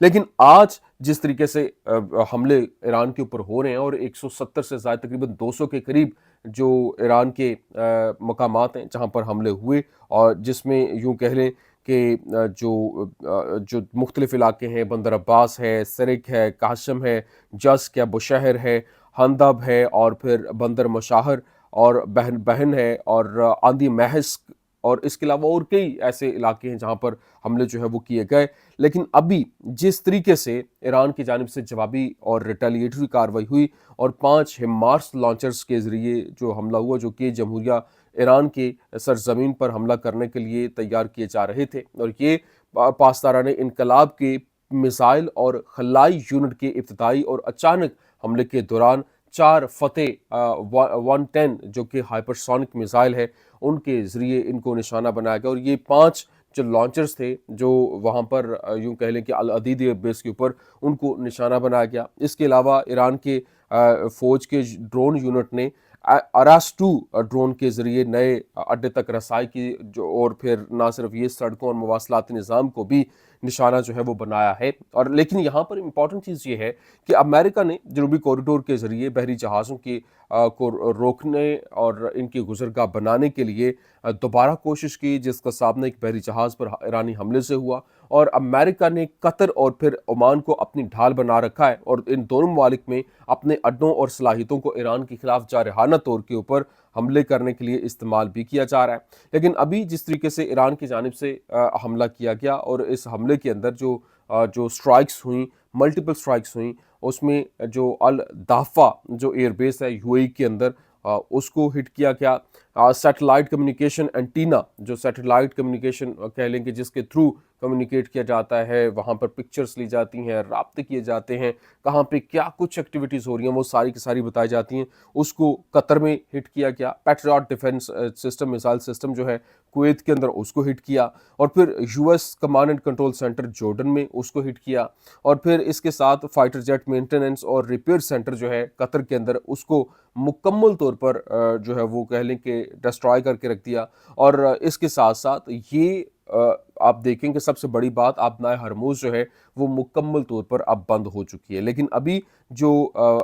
لیکن آج جس طریقے سے حملے ایران کے اوپر ہو رہے ہیں اور 170 سے زائد تقریباً 200 کے قریب جو ایران کے مقامات ہیں جہاں پر حملے ہوئے، اور جس میں یوں کہہ لیں کہ جو مختلف علاقے ہیں، بندر عباس ہے، سرک ہے، قاسم ہے، جسک ہے، بشہر ہے، ہندب ہے، اور پھر بندر مشاہر اور بہن بہن ہے، اور آندھی محس، اور اس کے علاوہ اور کئی ایسے علاقے ہیں جہاں پر حملے جو ہے وہ کیے گئے۔ لیکن ابھی جس طریقے سے ایران کی جانب سے جوابی اور ریٹیلیٹری کارروائی ہوئی اور 5 ہمارس لانچرز کے ذریعے جو حملہ ہوا، جو کہ جمہوریہ ایران کے سرزمین پر حملہ کرنے کے لیے تیار کیے جا رہے تھے، اور یہ پاسداران انقلاب کے میزائل اور خلائی یونٹ کے ابتدائی اور اچانک حملے کے دوران 4 فتح 110 جو کہ ہائپرسونک میزائل ہے، ان کے ذریعے ان کو نشانہ بنایا گیا، اور یہ 5 جو لانچرز تھے جو وہاں پر یوں کہہ لیں کہ العدید بیس کے اوپر ان کو نشانہ بنایا گیا۔ اس کے علاوہ ایران کے فوج کے ڈرون یونٹ نے اراس-2 ڈرون کے ذریعے نئے اڈے تک رسائی کی، جو اور پھر نہ صرف یہ سڑکوں اور مواصلاتی نظام کو بھی نشانہ جو ہے وہ بنایا ہے۔ اور لیکن یہاں پر امپورٹنٹ چیز یہ ہے کہ امریکہ نے جنوبی کوریڈور کے ذریعے بحری جہازوں کی کو روکنے اور ان کی گزرگاہ بنانے کے لیے دوبارہ کوشش کی، جس کا سامنا ایک بحری جہاز پر ایرانی حملے سے ہوا، اور امریکہ نے قطر اور پھر عمان کو اپنی ڈھال بنا رکھا ہے، اور ان دونوں ممالک میں اپنے اڈوں اور صلاحیتوں کو ایران کے خلاف جارحانہ طور کے اوپر حملے کرنے کے لیے استعمال بھی کیا جا رہا ہے۔ لیکن ابھی جس طریقے سے ایران کی جانب سے حملہ کیا گیا، اور اس حملے کے اندر جو سٹرائکس ہوئیں، ملٹیپل سٹرائکس ہوئیں، اس میں جو الدافع جو ایئر بیس ہے یو اے ای کے اندر، اس کو ہٹ کیا گیا۔ سیٹلائٹ کمیونیکیشن اینٹینا، جو سیٹلائٹ کمیونیکیشن کہہ لیں کہ جس کے تھرو کمیونیکیٹ کیا جاتا ہے، وہاں پر پکچرز لی جاتی ہیں، رابطے کیے جاتے ہیں، کہاں پہ کیا کچھ ایکٹیویٹیز ہو رہی ہیں وہ ساری کی ساری بتائی جاتی ہیں، اس کو قطر میں ہٹ کیا گیا۔ Patriot defence system, missile system جو ہے کویت کے اندر، اس کو ہٹ کیا، اور پھر U S command and control centre Jordan میں اس کو ہٹ کیا، اور پھر اس کے ساتھ فائٹر جیٹ مینٹیننس اور ریپیئر سینٹر جو ہے قطر کے اندر، اس کو مکمل طور پر جو ہے وہ کہہ لیں کہ ڈسٹرائے کر کے رکھ دیا۔ اور اس کے ساتھ ساتھ یہ آپ دیکھیں کہ سب سے بڑی بات، آبنائے ہرموز جو ہے وہ مکمل طور پر اب بند ہو چکی ہے۔ لیکن ابھی جو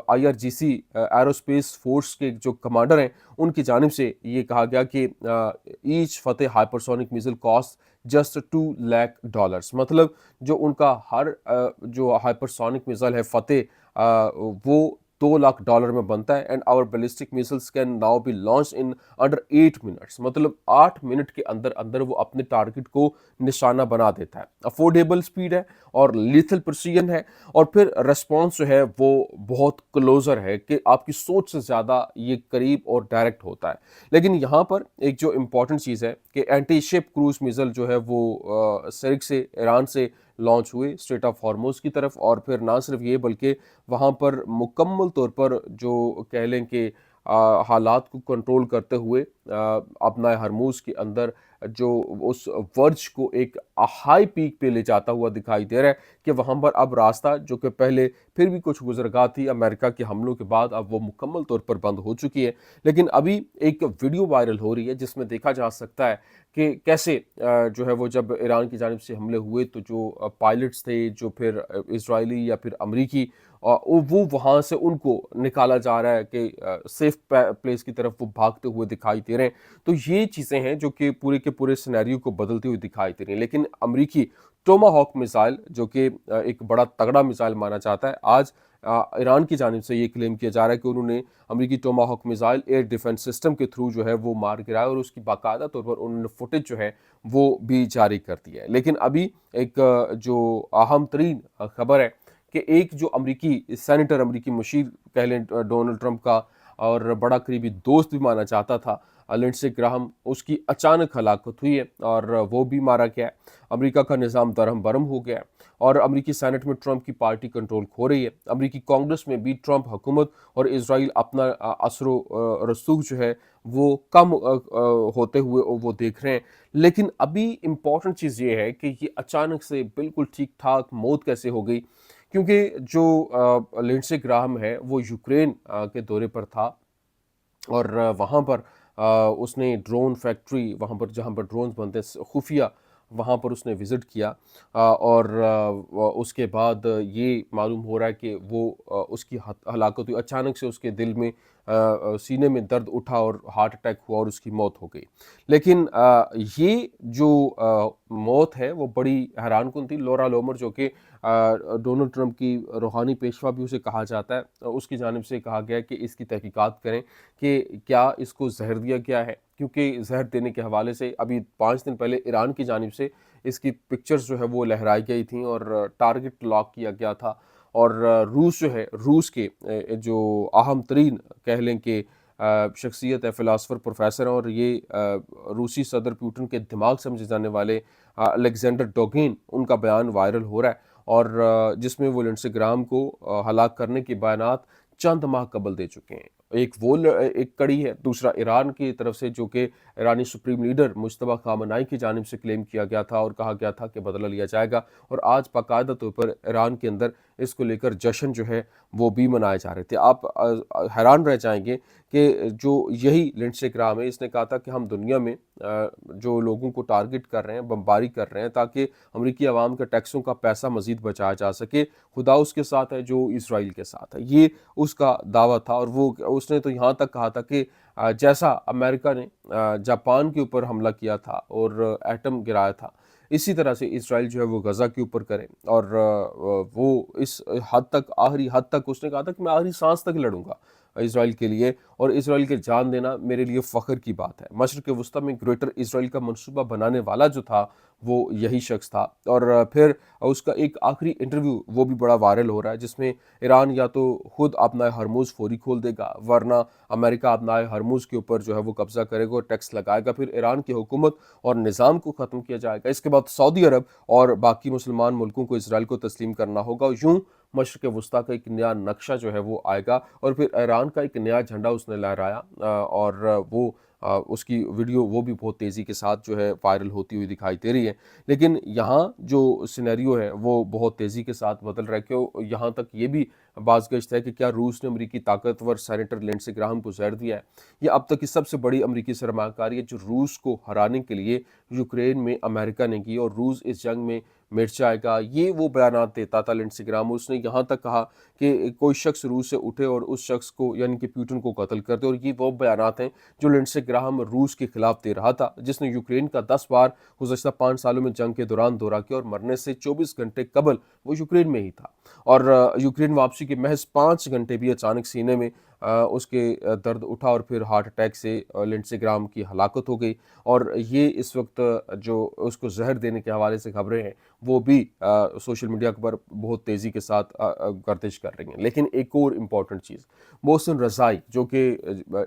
I R G C aerospace force کے جو کمانڈر ہیں، ان کی جانب سے یہ کہا گیا کہ ایچ فتح ہائپرسونک میزل کاسٹ جسٹ $2 لاکھ، مطلب جو ان کا ہر جو ہائپرسونک میزل ہے فتح، وہ $2 لاکھ میں بنتا ہے۔ And our ballistic missiles can now be launch in under 8 minutes, مطلب 8 منٹ کے اندر اندر وہ اپنے ٹارگٹ کو نشانہ بنا دیتا ہے۔ افورڈیبل سپیڈ ہے اور لیتھل پرسیژن ہے، اور پھر ریسپانس جو ہے وہ بہت کلوزر ہے کہ آپ کی سوچ سے زیادہ یہ قریب اور ڈائریکٹ ہوتا ہے۔ لیکن یہاں پر ایک جو امپورٹنٹ چیز ہے کہ اینٹی شپ کروز میزل جو ہے وہ سرک سے، ایران سے لانچ ہوئے اسٹریٹ آف ہارموز کی طرف، اور پھر نہ صرف یہ بلکہ وہاں پر مکمل طور پر جو کہہ لیں کہ حالات کو کنٹرول کرتے ہوئے اپنا ہرموز کے اندر جو اس ورج کو ایک ہائی پیک پہ لے جاتا ہوا دکھائی دے رہا ہے کہ وہاں پر اب راستہ جو کہ پہلے پھر بھی کچھ گزرگاہ تھی امریکہ کے حملوں کے بعد، اب وہ مکمل طور پر بند ہو چکی ہے۔ لیکن ابھی ایک ویڈیو وائرل ہو رہی ہے جس میں دیکھا جا سکتا ہے کہ کیسے جو ہے وہ جب ایران کی جانب سے حملے ہوئے تو جو پائلٹس تھے، جو پھر اسرائیلی یا پھر امریکی، وہ وہاں سے ان کو نکالا جا رہا ہے کہ سیف پلیس کی طرف وہ بھاگتے ہوئے دکھائی دے رہے ہیں۔ تو یہ چیزیں ہیں جو کہ پورے کے پورے سینیریو کو بدلتے ہوئے دکھائی دے رہی ہیں۔ لیکن امریکی ٹوما ہاک میزائل، جو کہ ایک بڑا تگڑا میزائل مانا جاتا ہے، آج ایران کی جانب سے یہ کلیم کیا جا رہا ہے کہ انہوں نے امریکی ٹوما ہاک میزائل ایئر ڈیفنس سسٹم کے تھرو جو ہے وہ مار گرایا، اور اس کی باقاعدہ طور پر انہوں نے فوٹیج جو ہے وہ بھی جاری کر دی ہے۔ لیکن ابھی ایک جو اہم ترین خبر ہے کہ ایک جو امریکی سینیٹر، امریکی مشیر کہہ لیں ڈونلڈ ٹرمپ کا اور بڑا قریبی دوست بھی مانا جاتا تھا، لنڈسے گراہم، اس کی اچانک ہلاکت ہوئی ہے اور وہ بھی مارا گیا ہے۔ امریکہ کا نظام درہم برہم ہو گیا ہے، اور امریکی سینٹ میں ٹرمپ کی پارٹی کنٹرول کھو رہی ہے۔ امریکی کانگریس میں بھی ٹرمپ حکومت اور اسرائیل اپنا اثر و رسوخ جو ہے وہ کم ہوتے ہوئے وہ دیکھ رہے ہیں۔ لیکن ابھی امپورٹنٹ چیز یہ ہے کہ یہ اچانک سے بالکل ٹھیک ٹھاک موت کیسے ہو گئی، کیونکہ جو لنڈسے گراہم ہے وہ یوکرین کے دورے پر تھا، اور وہاں پر اس نے ڈرون فیکٹری، وہاں پر جہاں پر ڈرونز بنتے ہیں، خفیہ وہاں پر اس نے وزٹ کیا اور اس کے بعد یہ معلوم ہو رہا ہے کہ وہ اس کی ہلاکت ہوئی، اچانک سے اس کے دل میں سینے میں درد اٹھا اور ہارٹ اٹیک ہوا اور اس کی موت ہو گئی۔ لیکن یہ جو موت ہے وہ بڑی حیران کن تھی۔ لورا لومر جو کہ ڈونلڈ ٹرمپ کی روحانی پیشوا بھی اسے کہا جاتا ہے، اس کی جانب سے کہا گیا کہ اس کی تحقیقات کریں کہ کیا اس کو زہر دیا گیا ہے، کیونکہ زہر دینے کے حوالے سے ابھی 5 دن پہلے ایران کی جانب سے اس کی پکچرز جو ہے وہ لہرائی گئی تھیں اور ٹارگٹ لاک کیا گیا تھا، اور روس جو ہے، روس کے جو اہم ترین کہہ لیں کہ شخصیت ہے، فلاسفر، پروفیسر ہیں، اور یہ روسی صدر پیوٹن کے دماغ سمجھے جانے والے الیگزینڈر ڈوگین، ان کا بیان وائرل ہو رہا ہے، اور جس میں وہ لنڈسے گرام کو ہلاک کرنے کے بیانات چند ماہ قبل دے چکے ہیں۔ ایک کڑی ہے، دوسرا ایران کی طرف سے جو کہ ایرانی سپریم لیڈر مجتبیٰ خامنائی کی جانب سے کلیم کیا گیا تھا اور کہا گیا تھا کہ بدلہ لیا جائے گا، اور آج باقاعدہ طور پر ایران کے اندر اس کو لے کر جشن جو ہے وہ بھی منائے جا رہے تھے۔ آپ حیران رہ جائیں گے کہ جو یہی لنڈسے گرام ہے، اس نے کہا تھا کہ ہم دنیا میں جو لوگوں کو ٹارگٹ کر رہے ہیں، بمباری کر رہے ہیں تاکہ امریکی عوام کے ٹیکسوں کا پیسہ مزید بچایا جا سکے، خدا اس کے ساتھ ہے جو اسرائیل کے ساتھ ہے، یہ اس کا دعویٰ تھا۔ اور وہ اس نے تو یہاں تک کہا تھا کہ جیسا امریکہ نے جاپان کے اوپر حملہ کیا تھا اور ایٹم گرایا تھا، اسی طرح سے اسرائیل جو ہے وہ غزہ کے اوپر کرے، اور وہ اس حد تک، آخری حد تک اس نے کہا تھا کہ میں آخری سانس تک لڑوں گا اسرائیل کے لیے، اور اسرائیل کے جان دینا میرے لیے فخر کی بات ہے۔ مشرق وسطیٰ میں گریٹر اسرائیل کا منصوبہ بنانے والا جو تھا وہ یہی شخص تھا۔ اور پھر اس کا ایک آخری انٹرویو وہ بھی بڑا وائرل ہو رہا ہے، جس میں ایران یا تو خود اپنا ہرموز فوری کھول دے گا، ورنہ امریکہ اپنا ہرموز کے اوپر جو ہے وہ قبضہ کرے گا اور ٹیکس لگائے گا، پھر ایران کی حکومت اور نظام کو ختم کیا جائے گا۔ اس کے بعد سعودی عرب اور باقی مسلمان ملکوں کو اسرائیل کو تسلیم کرنا ہوگا، اور یوں مشرق وسطیٰ کا ایک نیا نقشہ جو ہے وہ آئے گا، اور پھر ایران کا ایک نیا جھنڈا اس نے لہرایا، اور وہ اس کی ویڈیو وہ بھی بہت تیزی کے ساتھ جو ہے وائرل ہوتی ہوئی دکھائی دے رہی ہے۔ لیکن یہاں جو سینیریو ہے وہ بہت تیزی کے ساتھ بدل رہا ہے، کہ یہاں تک یہ بھی باز گشت ہے کہ کیا روس نے امریکی طاقتور سینیٹر لنڈسے گراہم کو زہر دیا ہے۔ یہ اب تک کی سب سے بڑی امریکی سرمایہ کاری ہے جو روس کو ہرانے کے لیے یوکرین میں امریکہ نے کی، اور روس اس جنگ میں مٹ جائے گا، یہ وہ بیانات دیتا تھا لنڈسے گراہم۔ اس نے یہاں تک کہا کہ کوئی شخص روس سے اٹھے اور اس شخص کو یعنی کہ پیوٹن کو قتل کر دے، اور یہ وہ بیانات ہیں جو لنڈسے گراہم روس کے خلاف دے رہا تھا، جس نے یوکرین کا 10 بار گزشتہ 5 سالوں میں جنگ کے دوران دورہ کیا، اور مرنے سے 24 گھنٹے قبل وہ یوکرین میں ہی تھا، اور یوکرین واپسی کے محض 5 گھنٹے بھی اچانک سینے میں اس کے درد اٹھا، اور پھر ہارٹ اٹیک سے لنڈسے گراہم کی ہلاکت ہو گئی۔ اور یہ اس وقت جو اس کو زہر دینے کے حوالے سے خبریں ہیں وہ بھی سوشل میڈیا پر بہت تیزی کے ساتھ گردش کر رہی ہیں۔ لیکن ایک اور امپورٹنٹ چیز، محسن رضائی جو کہ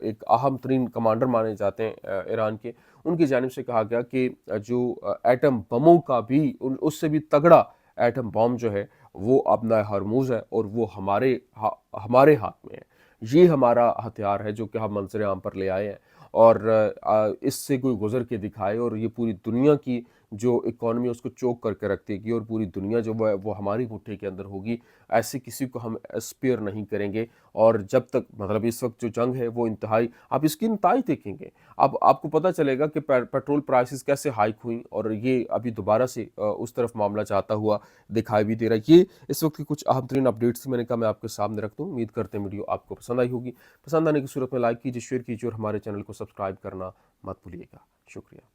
ایک اہم ترین کمانڈر مانے جاتے ہیں ایران کے، ان کی جانب سے کہا گیا کہ جو ایٹم بموں کا بھی، اس سے بھی تگڑا ایٹم بم جو ہے وہ اپنا ہرموز ہے، اور وہ ہمارے ہاتھ میں ہے، یہ ہمارا ہتھیار ہے جو کہ ہم منظر عام پر لے آئے ہیں، اور اس سے کوئی گزر کے دکھائے اور یہ پوری دنیا کی جو اکانومی اس کو چوک کر کے رکھ دے گی، اور پوری دنیا جو وہ ہماری مٹھی کے اندر ہوگی، ایسے کسی کو ہم اسپیئر نہیں کریں گے۔ اور جب تک مطلب اس وقت جو جنگ ہے وہ انتہائی، آپ اس کی نتائج دیکھیں گے، اب آپ کو پتہ چلے گا کہ پیٹرول پرائسز کیسے ہائیک ہوئیں، اور یہ ابھی دوبارہ سے اس طرف معاملہ جاتا ہوا دکھائی بھی دے رہا ہے۔ یہ اس وقت کی کچھ اہم ترین اپڈیٹس تھی، میں نے کہا میں آپ کے سامنے رکھ دوں۔ امید کرتے ہیں ویڈیو آپ کو پسند آئی ہوگی، پسند آنے کی صورت میں لائک کیجیے، شیئر کیجیے، اور ہمارے چینل کو سبسکرائب کرنا مت بھولیے گا۔ شکریہ۔